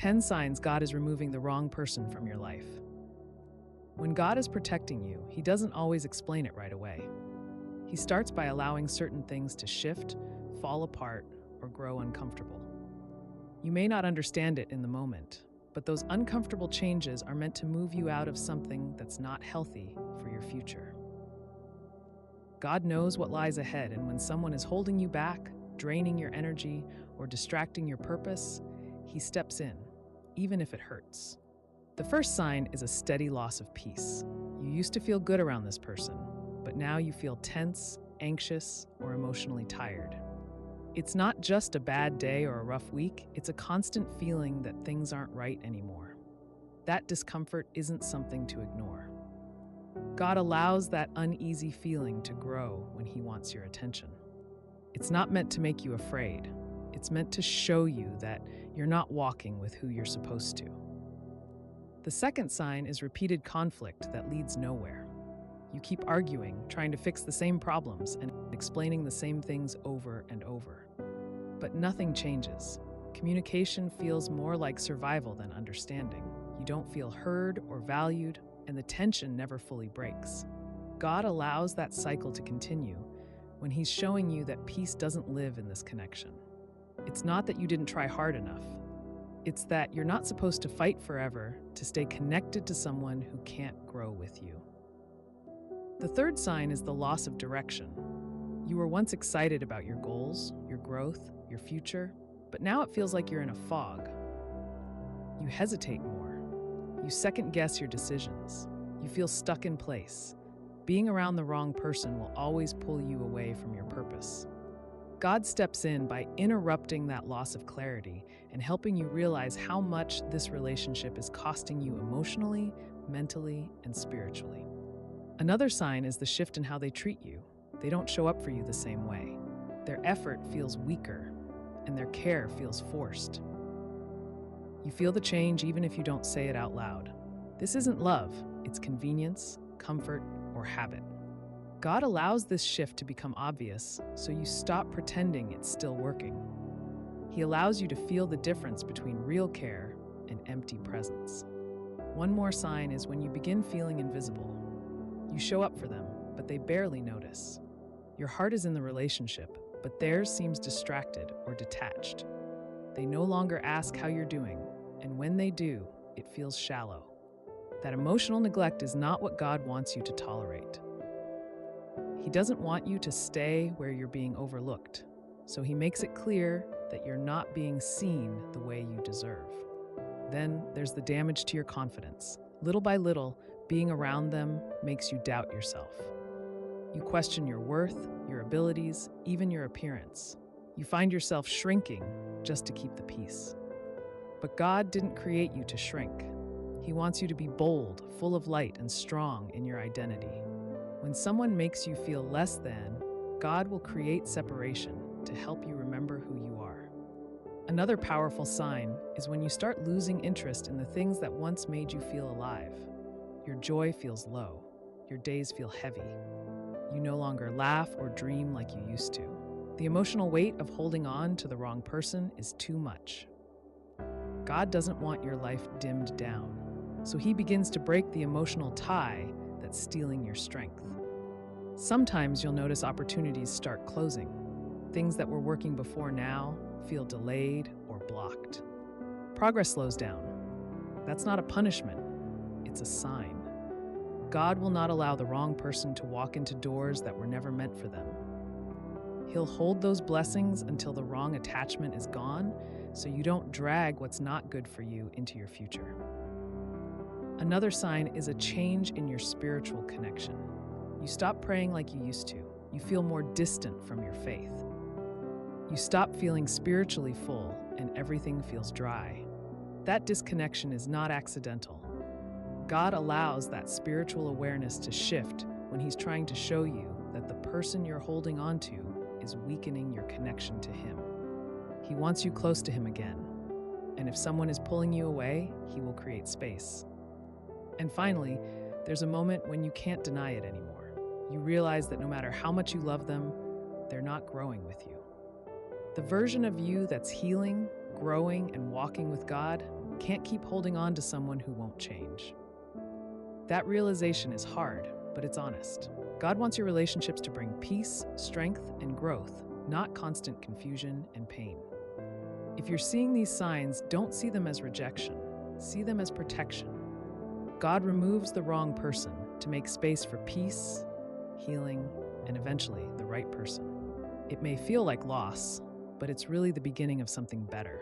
10 signs God is removing the wrong person from your life. When God is protecting you, He doesn't always explain it right away. He starts by allowing certain things to shift, fall apart, or grow uncomfortable. You may not understand it in the moment, but those uncomfortable changes are meant to move you out of something that's not healthy for your future. God knows what lies ahead, and when someone is holding you back, draining your energy, or distracting your purpose, He steps in, even if it hurts. The first sign is a steady loss of peace. You used to feel good around this person, but now you feel tense, anxious, or emotionally tired. It's not just a bad day or a rough week, it's a constant feeling that things aren't right anymore. That discomfort isn't something to ignore. God allows that uneasy feeling to grow when He wants your attention. It's not meant to make you afraid. It's meant to show you that you're not walking with who you're supposed to. The second sign is repeated conflict that leads nowhere. You keep arguing, trying to fix the same problems and explaining the same things over and over. But nothing changes. Communication feels more like survival than understanding. You don't feel heard or valued, and the tension never fully breaks. God allows that cycle to continue when He's showing you that peace doesn't live in this connection. It's not that you didn't try hard enough. It's that you're not supposed to fight forever to stay connected to someone who can't grow with you. The third sign is the loss of direction. You were once excited about your goals, your growth, your future, but now it feels like you're in a fog. You hesitate more. You second-guess your decisions. You feel stuck in place. Being around the wrong person will always pull you away from your purpose. God steps in by interrupting that loss of clarity and helping you realize how much this relationship is costing you emotionally, mentally, and spiritually. Another sign is the shift in how they treat you. They don't show up for you the same way. Their effort feels weaker, and their care feels forced. You feel the change even if you don't say it out loud. This isn't love, it's convenience, comfort, or habit. God allows this shift to become obvious, so you stop pretending it's still working. He allows you to feel the difference between real care and empty presence. One more sign is when you begin feeling invisible. You show up for them, but they barely notice. Your heart is in the relationship, but theirs seems distracted or detached. They no longer ask how you're doing, and when they do, it feels shallow. That emotional neglect is not what God wants you to tolerate. He doesn't want you to stay where you're being overlooked, so He makes it clear that you're not being seen the way you deserve. Then there's the damage to your confidence. Little by little, being around them makes you doubt yourself. You question your worth, your abilities, even your appearance. You find yourself shrinking just to keep the peace. But God didn't create you to shrink. He wants you to be bold, full of light, and strong in your identity. When someone makes you feel less than, God will create separation to help you remember who you are. Another powerful sign is when you start losing interest in the things that once made you feel alive. Your joy feels low. Your days feel heavy. You no longer laugh or dream like you used to. The emotional weight of holding on to the wrong person is too much. God doesn't want your life dimmed down, so He begins to break the emotional tie that's stealing your strength. Sometimes you'll notice opportunities start closing. Things that were working before now feel delayed or blocked. Progress slows down. That's not a punishment, it's a sign. God will not allow the wrong person to walk into doors that were never meant for them. He'll hold those blessings until the wrong attachment is gone, so you don't drag what's not good for you into your future. Another sign is a change in your spiritual connection. You stop praying like you used to. You feel more distant from your faith. You stop feeling spiritually full, and everything feels dry. That disconnection is not accidental. God allows that spiritual awareness to shift when He's trying to show you that the person you're holding on to is weakening your connection to Him. He wants you close to Him again, and if someone is pulling you away, He will create space. And finally, there's a moment when you can't deny it anymore. You realize that no matter how much you love them, they're not growing with you. The version of you that's healing, growing, and walking with God, can't keep holding on to someone who won't change. That realization is hard, but it's honest. God wants your relationships to bring peace, strength, and growth, not constant confusion and pain. If you're seeing these signs, don't see them as rejection. See them as protection. God removes the wrong person to make space for peace, healing, and eventually the right person. It may feel like loss, but it's really the beginning of something better.